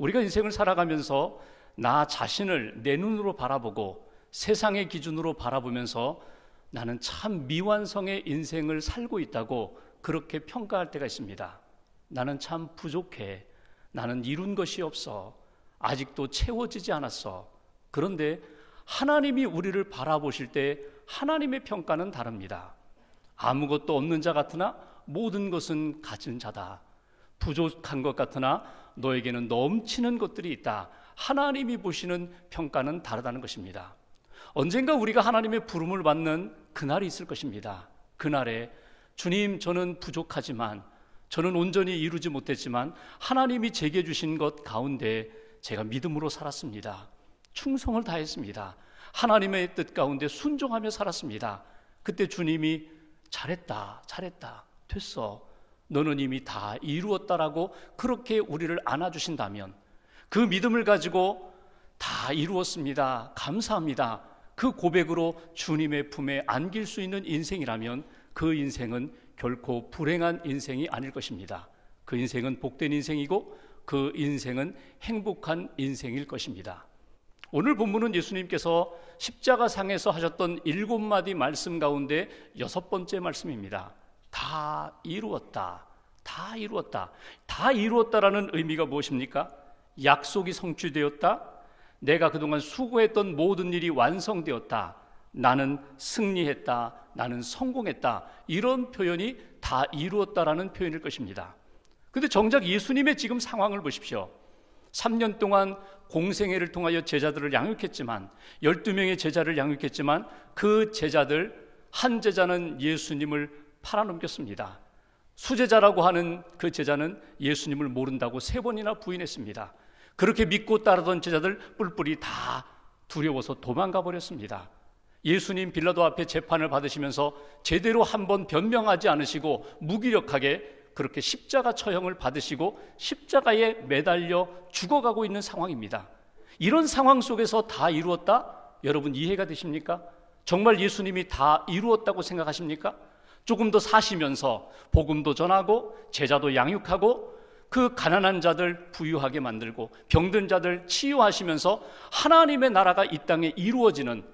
우리가 인생을 살아가면서 나 자신을 내 눈으로 바라보고 세상의 기준으로 바라보면서 나는 참 미완성의 인생을 살고 있다고 그렇게 평가할 때가 있습니다. 나는 참 부족해. 나는 이룬 것이 없어. 아직도 채워지지 않았어. 그런데 하나님이 우리를 바라보실 때 하나님의 평가는 다릅니다. 아무것도 없는 자 같으나 모든 것은 가진 자다. 부족한 것 같으나 너에게는 넘치는 것들이 있다. 하나님이 보시는 평가는 다르다는 것입니다. 언젠가 우리가 하나님의 부름을 받는 그날이 있을 것입니다. 그날에 주님, 저는 부족하지만, 저는 온전히 이루지 못했지만 하나님이 제게 주신 것 가운데 제가 믿음으로 살았습니다. 충성을 다했습니다. 하나님의 뜻 가운데 순종하며 살았습니다. 그때 주님이 잘했다, 잘했다, 됐어, 너는 이미 다 이루었다라고 그렇게 우리를 안아주신다면, 그 믿음을 가지고 다 이루었습니다, 감사합니다, 그 고백으로 주님의 품에 안길 수 있는 인생이라면 그 인생은 결코 불행한 인생이 아닐 것입니다. 그 인생은 복된 인생이고 그 인생은 행복한 인생일 것입니다. 오늘 본문은 예수님께서 십자가상에서 하셨던 7마디 말씀 가운데 6번째 말씀입니다. 다 이루었다, 다 이루었다. 다 이루었다라는 의미가 무엇입니까? 약속이 성취되었다. 내가 그동안 수고했던 모든 일이 완성되었다. 나는 승리했다. 나는 성공했다. 이런 표현이 다 이루었다라는 표현일 것입니다. 그런데 정작 예수님의 지금 상황을 보십시오. 3년 동안 공생애를 통하여 제자들을 양육했지만, 12명의 제자를 양육했지만 그 제자들 한 제자는 예수님을 팔아넘겼습니다. 수제자라고 하는 그 제자는 예수님을 모른다고 3번이나 부인했습니다. 그렇게 믿고 따르던 제자들 뿔뿔이 다 두려워서 도망가 버렸습니다. 예수님 빌라도 앞에 재판을 받으시면서 제대로 한번 변명하지 않으시고 무기력하게 그렇게 십자가 처형을 받으시고 십자가에 매달려 죽어가고 있는 상황입니다. 이런 상황 속에서 다 이루었다? 여러분 이해가 되십니까? 정말 예수님이 다 이루었다고 생각하십니까? 조금 더 사시면서 복음도 전하고 제자도 양육하고 그 가난한 자들 부유하게 만들고 병든 자들 치유하시면서 하나님의 나라가 이 땅에 이루어지는,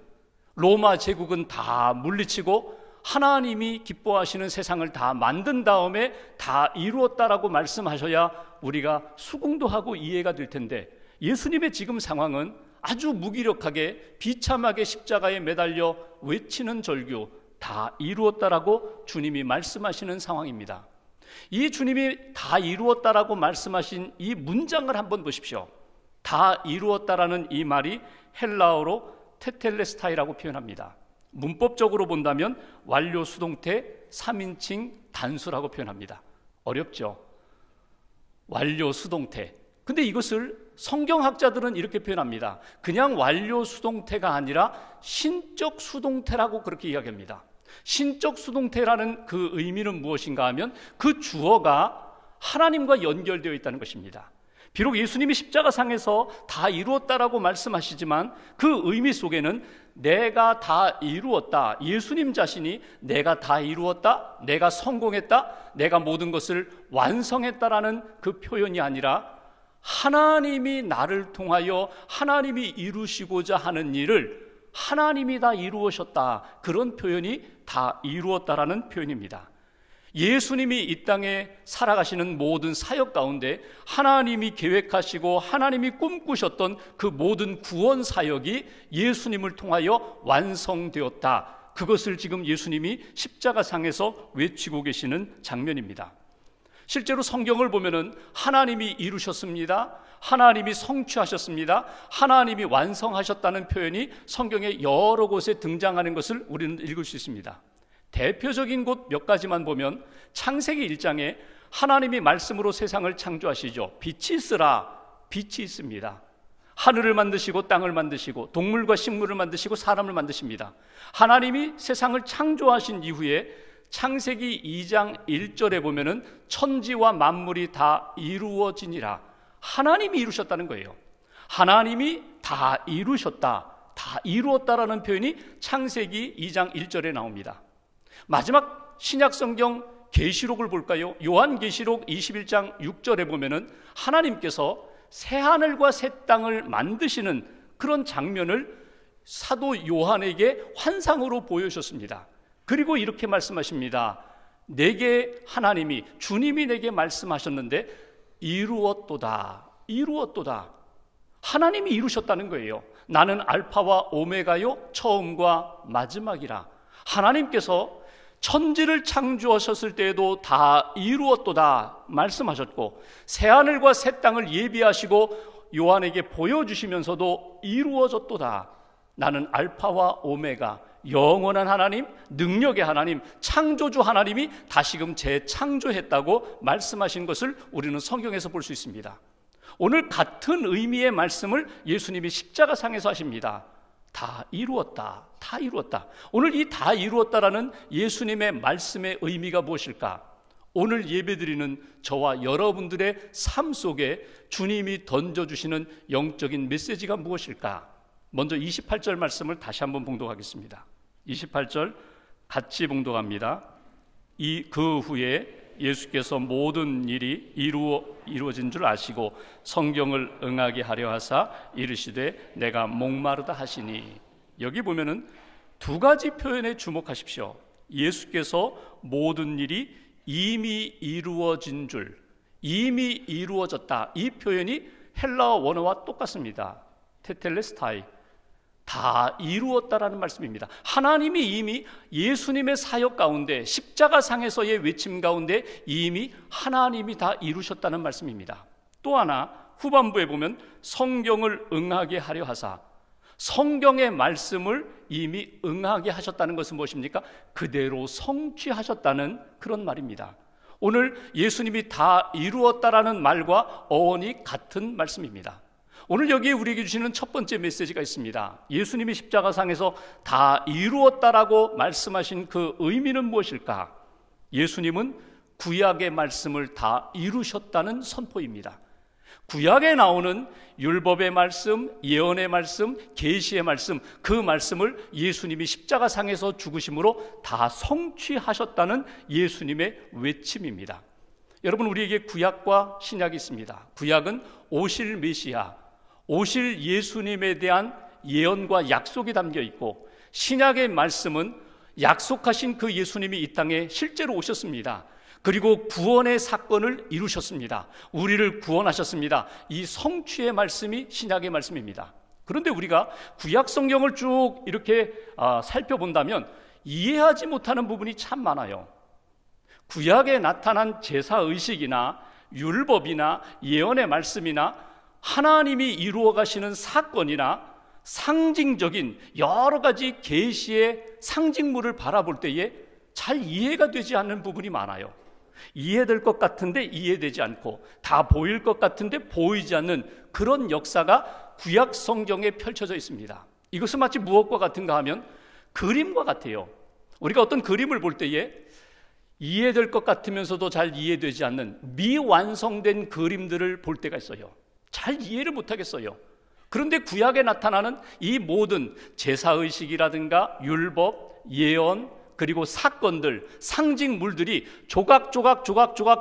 로마 제국은 다 물리치고 하나님이 기뻐하시는 세상을 다 만든 다음에 다 이루었다라고 말씀하셔야 우리가 수긍도 하고 이해가 될 텐데, 예수님의 지금 상황은 아주 무기력하게 비참하게 십자가에 매달려 외치는 절규, 다 이루었다라고 주님이 말씀하시는 상황입니다. 이 주님이 다 이루었다라고 말씀하신 이 문장을 한번 보십시오. 다 이루었다라는 이 말이 헬라어로 테텔레스타이라고 표현합니다. 문법적으로 본다면 완료 수동태 3인칭 단수라고 표현합니다. 어렵죠? 완료 수동태. 근데 이것을 성경학자들은 이렇게 표현합니다. 그냥 완료 수동태가 아니라 신적 수동태라고 그렇게 이야기합니다. 신적 수동태라는 그 의미는 무엇인가 하면 그 주어가 하나님과 연결되어 있다는 것입니다. 비록 예수님이 십자가상에서 다 이루었다라고 말씀하시지만 그 의미 속에는 내가 다 이루었다, 예수님 자신이 내가 다 이루었다, 내가 성공했다, 내가 모든 것을 완성했다라는 그 표현이 아니라 하나님이 나를 통하여 하나님이 이루시고자 하는 일을 하나님이 다 이루으셨다, 그런 표현이 다 이루었다라는 표현입니다. 예수님이 이 땅에 살아가시는 모든 사역 가운데 하나님이 계획하시고 하나님이 꿈꾸셨던 그 모든 구원 사역이 예수님을 통하여 완성되었다. 그것을 지금 예수님이 십자가상에서 외치고 계시는 장면입니다. 실제로 성경을 보면은 하나님이 이루셨습니다, 하나님이 성취하셨습니다, 하나님이 완성하셨다는 표현이 성경의 여러 곳에 등장하는 것을 우리는 읽을 수 있습니다. 대표적인 곳 몇 가지만 보면 창세기 1장에 하나님이 말씀으로 세상을 창조하시죠. 빛이 있으라, 빛이 있습니다. 하늘을 만드시고 땅을 만드시고 동물과 식물을 만드시고 사람을 만드십니다. 하나님이 세상을 창조하신 이후에 창세기 2장 1절에 보면은 천지와 만물이 다 이루어지니라, 하나님이 이루셨다는 거예요. 하나님이 다 이루셨다, 다 이루었다라는 표현이 창세기 2장 1절에 나옵니다. 마지막 신약성경 계시록을 볼까요? 요한계시록 21장 6절에 보면은 하나님께서 새하늘과 새 땅을 만드시는 그런 장면을 사도 요한에게 환상으로 보여주셨습니다. 그리고 이렇게 말씀하십니다. 내게 하나님이, 주님이 내게 말씀하셨는데 이루었도다. 이루었도다. 하나님이 이루셨다는 거예요. 나는 알파와 오메가요, 처음과 마지막이라. 하나님께서 천지를 창조하셨을 때에도 다 이루었도다 말씀하셨고, 새하늘과 새 땅을 예비하시고 요한에게 보여주시면서도 이루어졌도다. 나는 알파와 오메가, 영원한 하나님, 능력의 하나님, 창조주 하나님이 다시금 재창조했다고 말씀하신 것을 우리는 성경에서 볼 수 있습니다. 오늘 같은 의미의 말씀을 예수님이 십자가상에서 하십니다. 다 이루었다. 다 이루었다. 오늘 이 다 이루었다라는 예수님의 말씀의 의미가 무엇일까? 오늘 예배드리는 저와 여러분들의 삶 속에 주님이 던져주시는 영적인 메시지가 무엇일까? 먼저 28절 말씀을 다시 한번 봉독하겠습니다. 28절 같이 봉독합니다. 그 후에 예수께서 모든 일이 이루어진 줄 아시고 성경을 응하게 하려 하사 이르시되 내가 목마르다 하시니. 여기 보면은 두 가지 표현에 주목하십시오. 예수께서 모든 일이 이미 이루어진 줄, 이미 이루어졌다, 이 표현이 헬라어 원어와 똑같습니다. 테텔레스타이, 다 이루었다라는 말씀입니다. 하나님이 이미 예수님의 사역 가운데, 십자가상에서의 외침 가운데 이미 하나님이 다 이루셨다는 말씀입니다. 또 하나 후반부에 보면 성경을 응하게 하려 하사, 성경의 말씀을 이미 응하게 하셨다는 것은 무엇입니까? 그대로 성취하셨다는 그런 말입니다. 오늘 예수님이 다 이루었다라는 말과 어원이 같은 말씀입니다. 오늘 여기에 우리에게 주시는 첫 번째 메시지가 있습니다. 예수님이 십자가상에서 다 이루었다라고 말씀하신 그 의미는 무엇일까? 예수님은 구약의 말씀을 다 이루셨다는 선포입니다. 구약에 나오는 율법의 말씀, 예언의 말씀, 계시의 말씀, 그 말씀을 예수님이 십자가상에서 죽으심으로 다 성취하셨다는 예수님의 외침입니다. 여러분, 우리에게 구약과 신약이 있습니다. 구약은 오실 메시아, 오실 예수님에 대한 예언과 약속이 담겨 있고, 신약의 말씀은 약속하신 그 예수님이 이 땅에 실제로 오셨습니다. 그리고 구원의 사건을 이루셨습니다. 우리를 구원하셨습니다. 이 성취의 말씀이 신약의 말씀입니다. 그런데 우리가 구약 성경을 쭉 이렇게 살펴본다면 이해하지 못하는 부분이 참 많아요. 구약에 나타난 제사의식이나 율법이나 예언의 말씀이나 하나님이 이루어 가시는 사건이나 상징적인 여러 가지 계시의 상징물을 바라볼 때에 잘 이해가 되지 않는 부분이 많아요. 이해될 것 같은데 이해되지 않고, 다 보일 것 같은데 보이지 않는 그런 역사가 구약 성경에 펼쳐져 있습니다. 이것은 마치 무엇과 같은가 하면 그림과 같아요. 우리가 어떤 그림을 볼 때에 이해될 것 같으면서도 잘 이해되지 않는 미완성된 그림들을 볼 때가 있어요. 잘 이해를 못하겠어요. 그런데 구약에 나타나는 이 모든 제사의식이라든가 율법, 예언, 그리고 사건들, 상징물들이 조각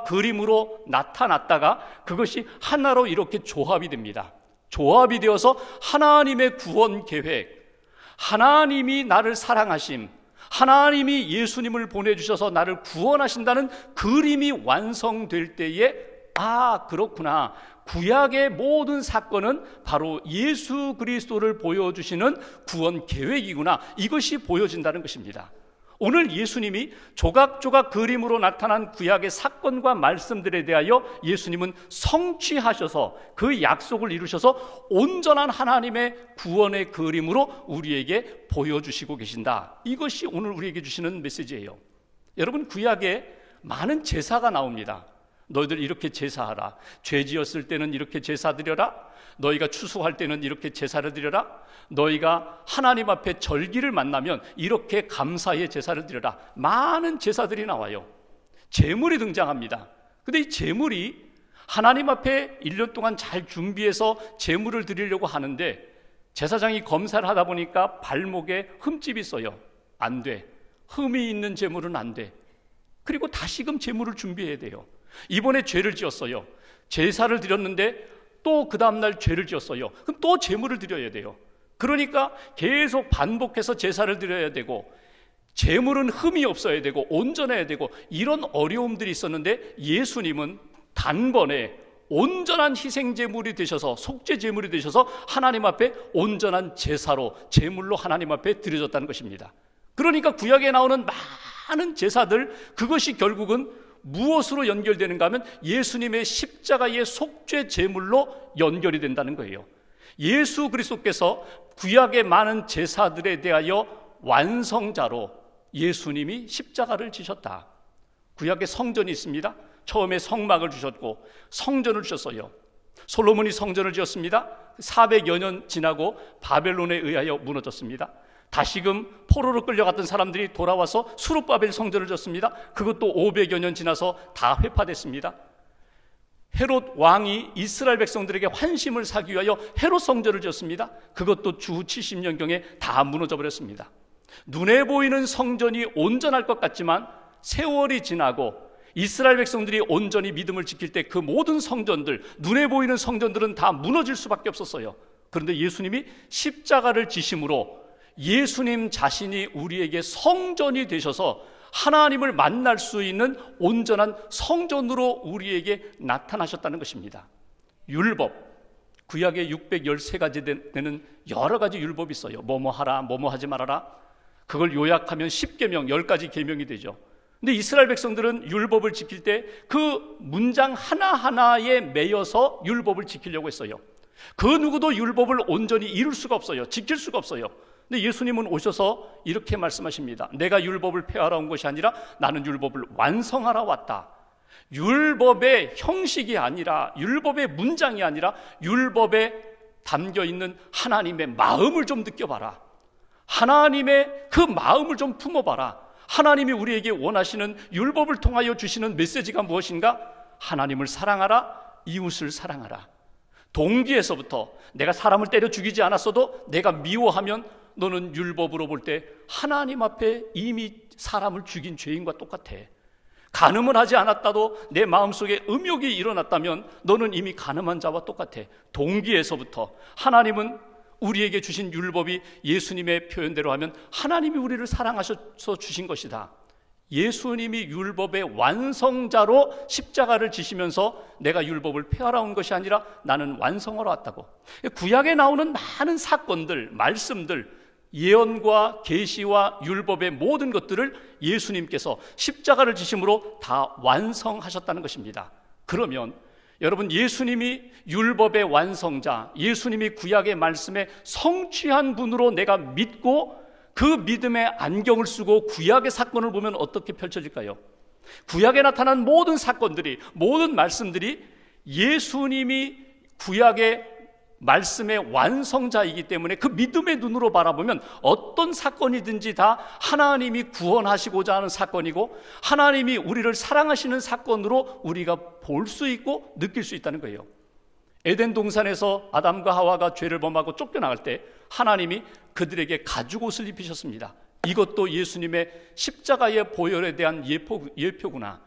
그림으로 나타났다가 그것이 하나로 이렇게 조합이 됩니다. 조합이 되어서 하나님의 구원 계획, 하나님이 나를 사랑하심, 하나님이 예수님을 보내주셔서 나를 구원하신다는 그림이 완성될 때에 그렇구나, 구약의 모든 사건은 바로 예수 그리스도를 보여주시는 구원 계획이구나, 이것이 보여진다는 것입니다. 오늘 예수님이 조각조각 그림으로 나타난 구약의 사건과 말씀들에 대하여 예수님은 성취하셔서 그 약속을 이루셔서 온전한 하나님의 구원의 그림으로 우리에게 보여주시고 계신다. 이것이 오늘 우리에게 주시는 메시지예요. 여러분, 구약에 많은 제사가 나옵니다. 너희들 이렇게 제사하라, 죄 지었을 때는 이렇게 제사 드려라, 너희가 추수할 때는 이렇게 제사를 드려라, 너희가 하나님 앞에 절기를 만나면 이렇게 감사의 제사를 드려라. 많은 제사들이 나와요. 제물이 등장합니다. 근데 이 제물이 하나님 앞에 1년 동안 잘 준비해서 제물을 드리려고 하는데 제사장이 검사를 하다 보니까 발목에 흠집이 있어요. 안 돼. 흠이 있는 제물은 안 돼. 그리고 다시금 제물을 준비해야 돼요. 이번에 죄를 지었어요. 제사를 드렸는데 또 그 다음날 죄를 지었어요. 그럼 또 제물을 드려야 돼요. 그러니까 계속 반복해서 제사를 드려야 되고, 제물은 흠이 없어야 되고 온전해야 되고, 이런 어려움들이 있었는데 예수님은 단번에 온전한 희생제물이 되셔서, 속죄제물이 되셔서 하나님 앞에 온전한 제사로, 제물로 하나님 앞에 드려졌다는 것입니다. 그러니까 구약에 나오는 많은 제사들, 그것이 결국은 무엇으로 연결되는가 하면 예수님의 십자가의 속죄제물로 연결이 된다는 거예요. 예수 그리스도께서 구약의 많은 제사들에 대하여 완성자로 예수님이 십자가를 지셨다. 구약에 성전이 있습니다. 처음에 성막을 주셨고 성전을 주셨어요. 솔로몬이 성전을 지었습니다. 400여 년 지나고 바벨론에 의하여 무너졌습니다. 다시금 포로로 끌려갔던 사람들이 돌아와서 수룹바벨 성전을 지었습니다. 그것도 500여 년 지나서 다 회파됐습니다. 헤롯 왕이 이스라엘 백성들에게 환심을 사기 위하여 헤롯 성전을 지었습니다. 그것도 주 70년경에 다 무너져 버렸습니다. 눈에 보이는 성전이 온전할 것 같지만 세월이 지나고 이스라엘 백성들이 온전히 믿음을 지킬 때 그 모든 성전들, 눈에 보이는 성전들은 다 무너질 수밖에 없었어요. 그런데 예수님이 십자가를 지심으로 예수님 자신이 우리에게 성전이 되셔서 하나님을 만날 수 있는 온전한 성전으로 우리에게 나타나셨다는 것입니다. 율법, 구약에 613가지 되는 여러 가지 율법이 있어요. 뭐뭐 하라, 뭐뭐 하지 말아라. 그걸 요약하면 10계명, 10가지 계명이 되죠. 근데 이스라엘 백성들은 율법을 지킬 때 그 문장 하나하나에 매여서 율법을 지키려고 했어요. 그 누구도 율법을 온전히 이룰 수가 없어요. 지킬 수가 없어요. 근데 예수님은 오셔서 이렇게 말씀하십니다. 내가 율법을 폐하러 온 것이 아니라 나는 율법을 완성하러 왔다. 율법의 형식이 아니라, 율법의 문장이 아니라 율법에 담겨있는 하나님의 마음을 좀 느껴봐라. 하나님의 그 마음을 좀 품어봐라. 하나님이 우리에게 원하시는, 율법을 통하여 주시는 메시지가 무엇인가? 하나님을 사랑하라, 이웃을 사랑하라. 동기에서부터 내가 사람을 때려 죽이지 않았어도 내가 미워하면 너는 율법으로 볼 때 하나님 앞에 이미 사람을 죽인 죄인과 똑같아. 간음을 하지 않았다도 내 마음속에 음욕이 일어났다면 너는 이미 간음한 자와 똑같아. 동기에서부터 하나님은 우리에게 주신 율법이 예수님의 표현대로 하면 하나님이 우리를 사랑하셔서 주신 것이다. 예수님이 율법의 완성자로 십자가를 지시면서 내가 율법을 폐하러 온 것이 아니라 나는 완성하러 왔다고. 구약에 나오는 많은 사건들, 말씀들, 예언과 계시와 율법의 모든 것들을 예수님께서 십자가를 지심으로 다 완성하셨다는 것입니다. 그러면 여러분, 예수님이 율법의 완성자, 예수님이 구약의 말씀에 성취한 분으로 내가 믿고 그 믿음의 안경을 쓰고 구약의 사건을 보면 어떻게 펼쳐질까요? 구약에 나타난 모든 사건들이, 모든 말씀들이 예수님이 구약의 말씀의 완성자이기 때문에 그 믿음의 눈으로 바라보면 어떤 사건이든지 다 하나님이 구원하시고자 하는 사건이고 하나님이 우리를 사랑하시는 사건으로 우리가 볼 수 있고 느낄 수 있다는 거예요. 에덴 동산에서 아담과 하와가 죄를 범하고 쫓겨나갈 때 하나님이 그들에게 가죽옷을 입히셨습니다. 이것도 예수님의 십자가의 보혈에 대한 예표구나.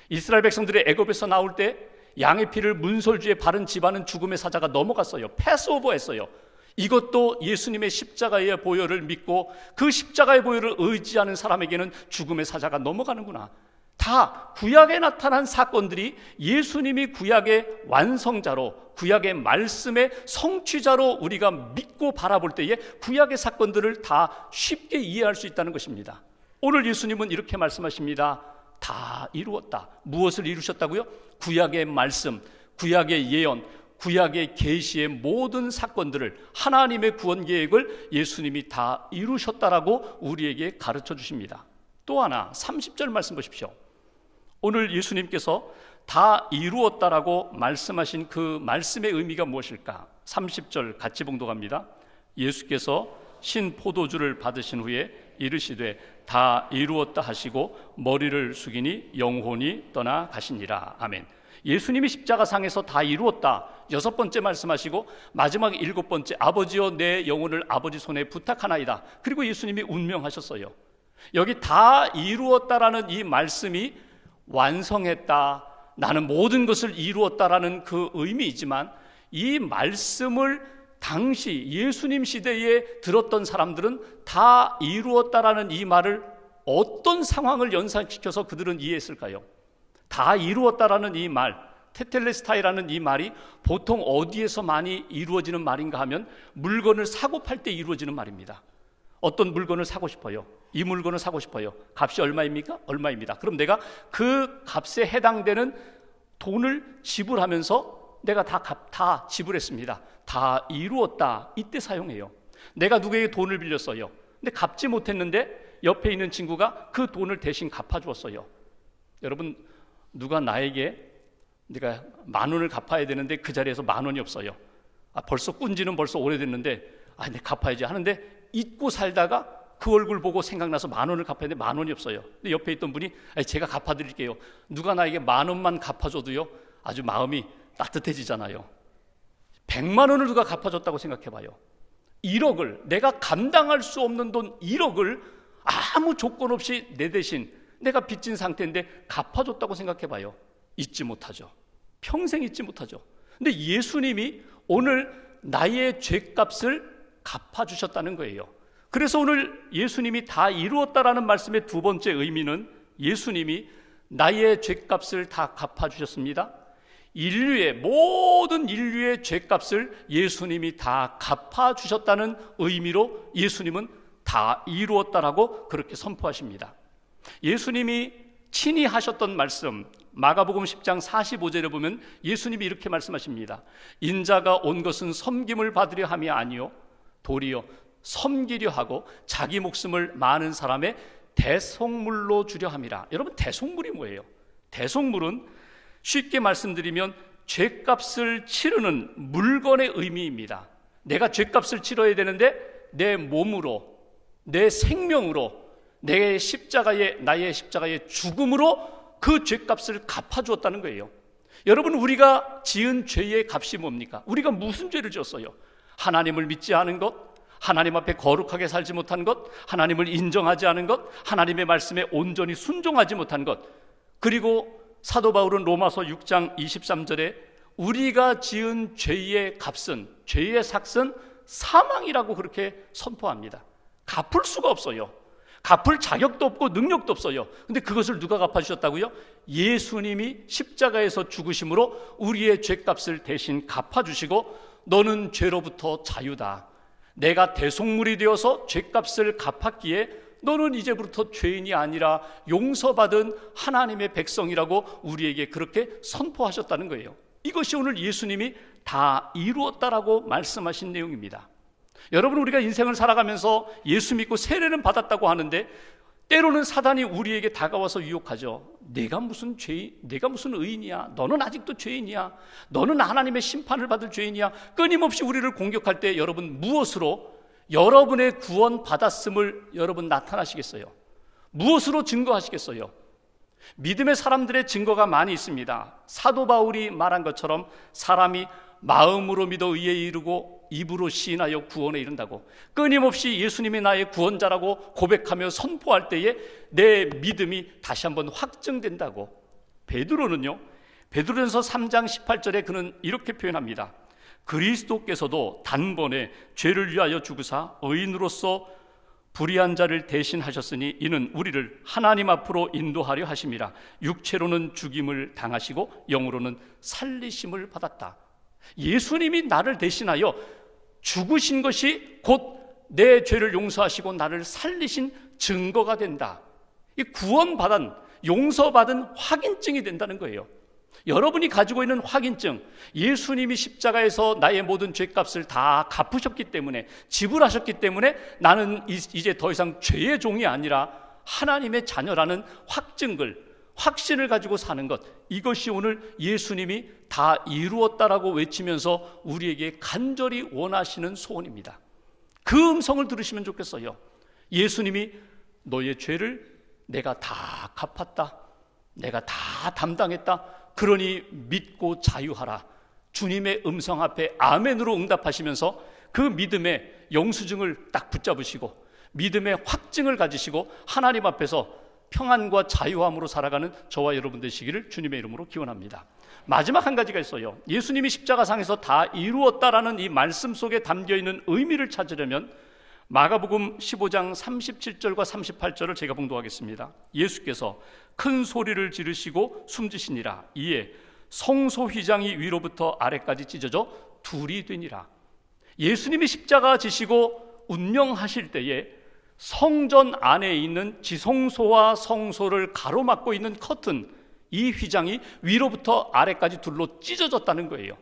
이스라엘 백성들이 애굽에서 나올 때 양의 피를 문설주에 바른 집안은 죽음의 사자가 넘어갔어요. 패스오버 했어요. 이것도 예수님의 십자가의 보혈을 믿고 그 십자가의 보혈을 의지하는 사람에게는 죽음의 사자가 넘어가는구나. 다 구약에 나타난 사건들이 예수님이 구약의 완성자로, 구약의 말씀의 성취자로 우리가 믿고 바라볼 때에 구약의 사건들을 다 쉽게 이해할 수 있다는 것입니다. 오늘 예수님은 이렇게 말씀하십니다. 다 이루었다. 무엇을 이루셨다고요? 구약의 말씀, 구약의 예언, 구약의 계시의 모든 사건들을, 하나님의 구원 계획을 예수님이 다 이루셨다라고 우리에게 가르쳐 주십니다. 또 하나 30절 말씀 보십시오. 오늘 예수님께서 다 이루었다라고 말씀하신 그 말씀의 의미가 무엇일까? 30절 같이 봉독합니다. 예수께서 신 포도주를 받으신 후에 이르시되 다 이루었다 하시고 머리를 숙이니 영혼이 떠나 가시니라. 아멘. 예수님이 십자가상에서 다 이루었다 6번째 말씀하시고 마지막 7번째 아버지여 내 영혼을 아버지 손에 부탁하나이다. 그리고 예수님이 운명하셨어요. 여기 다 이루었다라는 이 말씀이 완성했다, 나는 모든 것을 이루었다라는 그 의미이지만 이 말씀을 당시 예수님 시대에 들었던 사람들은 다 이루었다라는 이 말을 어떤 상황을 연상시켜서 그들은 이해했을까요? 다 이루었다라는 이 말, 테텔레스타이라는 이 말이 보통 어디에서 많이 이루어지는 말인가 하면 물건을 사고 팔 때 이루어지는 말입니다. 어떤 물건을 사고 싶어요. 이 물건을 사고 싶어요. 값이 얼마입니까? 얼마입니다. 그럼 내가 그 값에 해당되는 돈을 지불하면서 내가 다 지불했습니다. 다 이루었다. 이때 사용해요. 내가 누구에게 돈을 빌렸어요. 근데 갚지 못했는데 옆에 있는 친구가 그 돈을 대신 갚아주었어요. 여러분, 누가 나에게 내가 10,000원을 갚아야 되는데 그 자리에서 10,000원이 없어요. 벌써 꾼지는 벌써 오래됐는데 내 갚아야지 하는데 잊고 살다가 그 얼굴 보고 생각나서 10,000원을 갚아야 되는데 10,000원이 없어요. 근데 옆에 있던 분이 제가 갚아드릴게요. 누가 나에게 10,000원만 갚아줘도요 아주 마음이 따뜻해지잖아요. 100만 원을 누가 갚아줬다고 생각해봐요. 1억을, 내가 감당할 수 없는 돈 1억을 아무 조건 없이 내 대신 내가 빚진 상태인데 갚아줬다고 생각해봐요. 잊지 못하죠. 평생 잊지 못하죠. 근데 예수님이 오늘 나의 죄값을 갚아주셨다는 거예요. 그래서 오늘 예수님이 다 이루었다라는 말씀의 두 번째 의미는 예수님이 나의 죄값을 다 갚아주셨습니다. 모든 인류의 죄값을 예수님이 다 갚아주셨다는 의미로 예수님은 다 이루었다라고 그렇게 선포하십니다. 예수님이 친히 하셨던 말씀, 마가복음 10장 45절에 보면 예수님이 이렇게 말씀하십니다. 인자가 온 것은 섬김을 받으려 함이 아니요 도리어 섬기려 하고 자기 목숨을 많은 사람의 대속물로 주려 함이라. 여러분, 대속물이 뭐예요? 대속물은 쉽게 말씀드리면 죄값을 치르는 물건의 의미입니다. 내가 죄값을 치러야 되는데 내 몸으로, 내 생명으로, 나의 십자가의 죽음으로 그 죄값을 갚아주었다는 거예요. 여러분, 우리가 지은 죄의 값이 뭡니까? 우리가 무슨 죄를 지었어요? 하나님을 믿지 않은 것, 하나님 앞에 거룩하게 살지 못한 것, 하나님을 인정하지 않은 것, 하나님의 말씀에 온전히 순종하지 못한 것. 그리고 사도 바울은 로마서 6장 23절에 우리가 지은 죄의 값은, 죄의 삭은 사망이라고 그렇게 선포합니다. 갚을 수가 없어요. 갚을 자격도 없고 능력도 없어요. 근데 그것을 누가 갚아주셨다고요? 예수님이 십자가에서 죽으심으로 우리의 죄값을 대신 갚아주시고 너는 죄로부터 자유다. 내가 대속물이 되어서 죄값을 갚았기에 너는 이제부터 죄인이 아니라 용서받은 하나님의 백성이라고 우리에게 그렇게 선포하셨다는 거예요. 이것이 오늘 예수님이 다 이루었다라고 말씀하신 내용입니다. 여러분, 우리가 인생을 살아가면서 예수 믿고 세례는 받았다고 하는데 때로는 사단이 우리에게 다가와서 유혹하죠. 내가 무슨 의인이야? 너는 아직도 죄인이야? 너는 하나님의 심판을 받을 죄인이야? 끊임없이 우리를 공격할 때 여러분, 무엇으로 여러분의 구원 받았음을 여러분 나타나시겠어요? 무엇으로 증거하시겠어요? 믿음의 사람들의 증거가 많이 있습니다. 사도 바울이 말한 것처럼 사람이 마음으로 믿어 의에 이르고 입으로 시인하여 구원에 이른다고, 끊임없이 예수님이 나의 구원자라고 고백하며 선포할 때에 내 믿음이 다시 한번 확증된다고. 베드로는요, 베드로전서 3장 18절에 그는 이렇게 표현합니다. 그리스도께서도 단번에 죄를 위하여 죽으사 의인으로서 불의한 자를 대신하셨으니 이는 우리를 하나님 앞으로 인도하려 하심이라. 육체로는 죽임을 당하시고 영으로는 살리심을 받았다. 예수님이 나를 대신하여 죽으신 것이 곧 내 죄를 용서하시고 나를 살리신 증거가 된다. 이 구원받은, 용서받은 확인증이 된다는 거예요. 여러분이 가지고 있는 확인증, 예수님이 십자가에서 나의 모든 죄값을 다 갚으셨기 때문에, 지불하셨기 때문에 나는 이제 더 이상 죄의 종이 아니라 하나님의 자녀라는 확신을 가지고 사는 것, 이것이 오늘 예수님이 다 이루었다라고 외치면서 우리에게 간절히 원하시는 소원입니다. 그 음성을 들으시면 좋겠어요. 예수님이 너의 죄를 내가 다 갚았다, 내가 다 담당했다, 그러니 믿고 자유하라. 주님의 음성 앞에 아멘으로 응답하시면서 그 믿음의 영수증을 딱 붙잡으시고 믿음의 확증을 가지시고 하나님 앞에서 평안과 자유함으로 살아가는 저와 여러분 되시기를 주님의 이름으로 기원합니다. 마지막 한 가지가 있어요. 예수님이 십자가상에서 다 이루었다라는 이 말씀 속에 담겨있는 의미를 찾으려면 마가복음 15장 37절과 38절을 제가 봉독하겠습니다. 예수께서 큰 소리를 지르시고 숨지시니라. 이에 성소 휘장이 위로부터 아래까지 찢어져 둘이 되니라. 예수님이 십자가 지시고 운명하실 때에 성전 안에 있는 지성소와 성소를 가로막고 있는 커튼, 이 휘장이 위로부터 아래까지 둘로 찢어졌다는 거예요.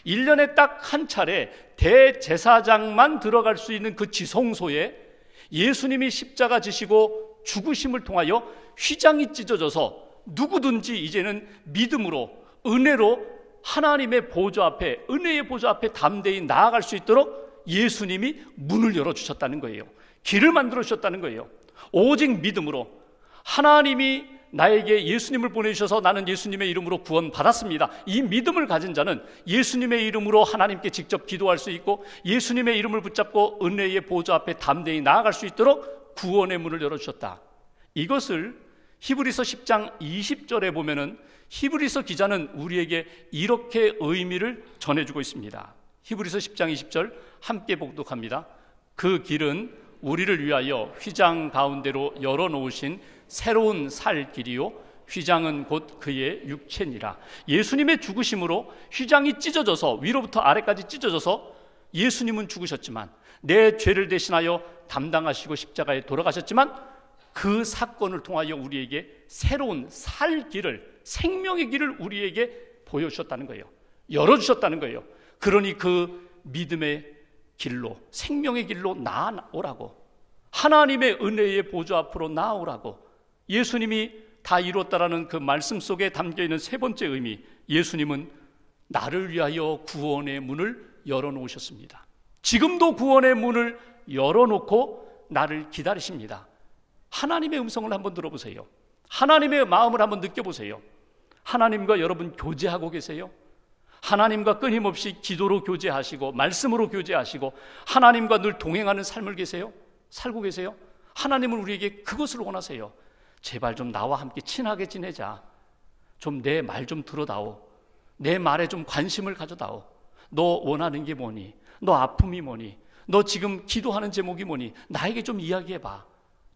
1년에 딱 한 차례 대제사장만 들어갈 수 있는 그 지성소에 예수님이 십자가 지시고 죽으심을 통하여 휘장이 찢어져서 누구든지 이제는 믿음으로, 은혜로 하나님의 보좌 앞에, 은혜의 보좌 앞에 담대히 나아갈 수 있도록 예수님이 문을 열어주셨다는 거예요. 길을 만들어 주셨다는 거예요. 오직 믿음으로, 하나님이 나에게 예수님을 보내주셔서 나는 예수님의 이름으로 구원받았습니다. 이 믿음을 가진 자는 예수님의 이름으로 하나님께 직접 기도할 수 있고, 예수님의 이름을 붙잡고 은혜의 보좌 앞에 담대히 나아갈 수 있도록 구원의 문을 열어주셨다. 이것을 히브리서 10장 20절에 보면은 히브리서 기자는 우리에게 이렇게 의미를 전해주고 있습니다. 히브리서 10장 20절 함께 봉독합니다. 그 길은 우리를 위하여 휘장 가운데로 열어놓으신 새로운 살 길이요, 휘장은 곧 그의 육체니라. 예수님의 죽으심으로 휘장이 찢어져서 위로부터 아래까지 찢어져서 예수님은 죽으셨지만, 내 죄를 대신하여 담당하시고 십자가에 돌아가셨지만, 그 사건을 통하여 우리에게 새로운 살 길을, 생명의 길을 우리에게 보여주셨다는 거예요. 열어주셨다는 거예요. 그러니 그 믿음의 길로, 생명의 길로 나아오라고, 하나님의 은혜의 보좌 앞으로 나아오라고, 예수님이 다 이뤘다라는 그 말씀 속에 담겨있는 세 번째 의미, 예수님은 나를 위하여 구원의 문을 열어놓으셨습니다. 지금도 구원의 문을 열어놓고 나를 기다리십니다. 하나님의 음성을 한번 들어보세요. 하나님의 마음을 한번 느껴보세요. 하나님과 여러분 교제하고 계세요? 하나님과 끊임없이 기도로 교제하시고 말씀으로 교제하시고 하나님과 늘 동행하는 삶을 살고 계세요? 하나님은 우리에게 그것을 원하세요. 제발 좀 나와 함께 친하게 지내자. 좀 내 말 좀 들어다오. 내 말에 좀 관심을 가져다오. 너 원하는 게 뭐니? 너 아픔이 뭐니? 너 지금 기도하는 제목이 뭐니? 나에게 좀 이야기해봐.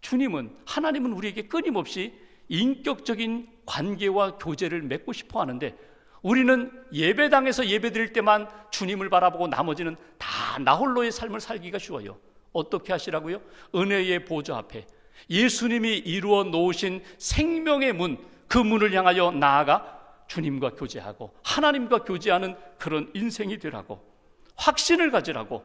주님은, 하나님은 우리에게 끊임없이 인격적인 관계와 교제를 맺고 싶어 하는데, 우리는 예배당에서 예배드릴 때만 주님을 바라보고 나머지는 다 나홀로의 삶을 살기가 쉬워요. 어떻게 하시라고요? 은혜의 보좌 앞에 예수님이 이루어 놓으신 생명의 문, 그 문을 향하여 나아가 주님과 교제하고 하나님과 교제하는 그런 인생이 되라고, 확신을 가지라고.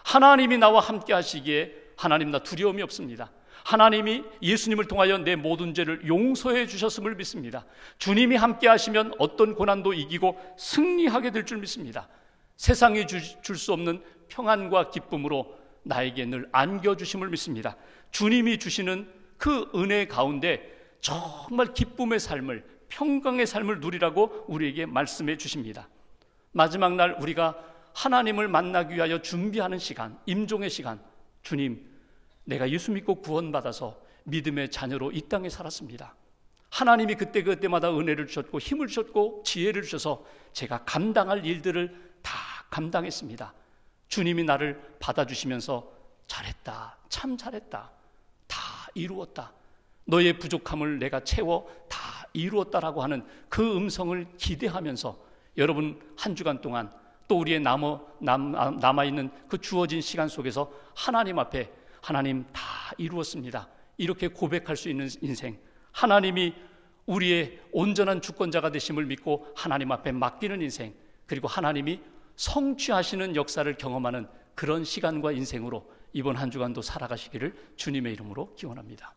하나님이 나와 함께 하시기에 하나님 나 두려움이 없습니다. 하나님이 예수님을 통하여 내 모든 죄를 용서해 주셨음을 믿습니다. 주님이 함께 하시면 어떤 고난도 이기고 승리하게 될 줄 믿습니다. 세상이 줄 수 없는 평안과 기쁨으로 나에게 늘 안겨주심을 믿습니다. 주님이 주시는 그 은혜 가운데 정말 기쁨의 삶을, 평강의 삶을 누리라고 우리에게 말씀해 주십니다. 마지막 날 우리가 하나님을 만나기 위하여 준비하는 시간, 임종의 시간, 주님, 내가 예수 믿고 구원받아서 믿음의 자녀로 이 땅에 살았습니다. 하나님이 그때마다 은혜를 주셨고 힘을 주셨고 지혜를 주셔서 제가 감당할 일들을 다 감당했습니다. 주님이 나를 받아주시면서 잘했다, 참 잘했다, 다 이루었다, 너의 부족함을 내가 채워 다 이루었다라고 하는 그 음성을 기대하면서 여러분 한 주간 동안 또 우리의 남아있는 그 주어진 시간 속에서 하나님 앞에 하나님 다 이루었습니다, 이렇게 고백할 수 있는 인생, 하나님이 우리의 온전한 주권자가 되심을 믿고 하나님 앞에 맡기는 인생, 그리고 하나님이 성취하시는 역사를 경험하는 그런 시간과 인생으로 이번 한 주간도 살아가시기를 주님의 이름으로 기원합니다.